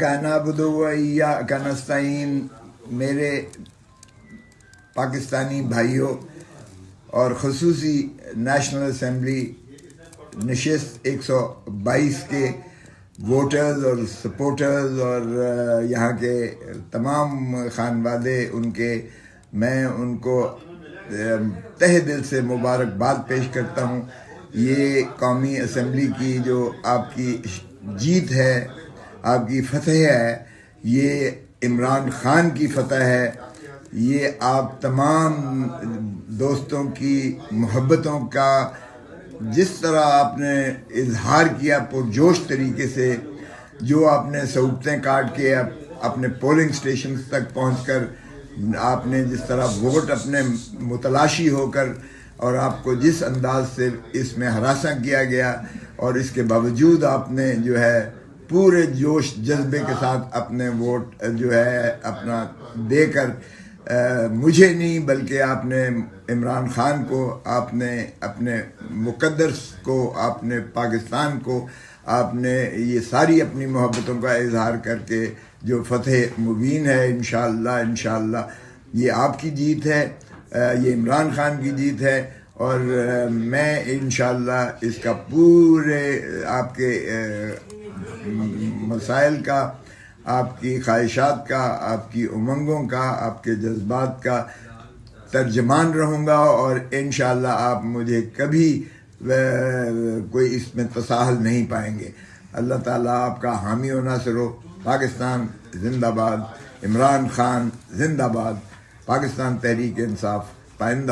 کا نعبد و ایاک نستعین، میرے پاکستانی بھائیوں اور خصوصی نیشنل اسمبلی نشست 122 کے ووٹرز اور سپورٹرز اور یہاں کے تمام خانوادے ان کے، میں ان کو تہہ دل سے مبارکباد پیش کرتا ہوں۔ یہ قومی اسمبلی کی جو آپ کی جیت ہے، آپ کی فتح ہے، یہ عمران خان کی فتح ہے، یہ آپ تمام دوستوں کی محبتوں کا جس طرح آپ نے اظہار کیا پرجوش طریقے سے، جو آپ نے صعوبتیں کاٹ کے اپنے پولنگ سٹیشنز تک پہنچ کر آپ نے جس طرح ووٹ اپنے متلاشی ہو کر، اور آپ کو جس انداز سے اس میں ہراساں کیا گیا، اور اس کے باوجود آپ نے جو ہے پورے جوش جذبے کے ساتھ اپنے ووٹ جو ہے اپنا دے کر، مجھے نہیں بلکہ آپ نے عمران خان کو، آپ نے اپنے مقدس کو، آپ نے پاکستان کو، آپ نے یہ ساری اپنی محبتوں کا اظہار کر کے جو فتح مبین ہے، انشاءاللہ یہ آپ کی جیت ہے، یہ عمران خان کی جیت ہے، اور میں انشاءاللہ اس کا پورے آپ کے مسائل کا، آپ کی خواہشات کا، آپ کی امنگوں کا، آپ کے جذبات کا ترجمان رہوں گا، اور انشاءاللہ آپ مجھے کبھی کوئی اس میں تساہل نہیں پائیں گے۔ اللہ تعالیٰ آپ کا حامی و ناصر ہو۔ پاکستان زندہ باد، عمران خان زندہ باد، پاکستان تحریک انصاف پائندہ باد۔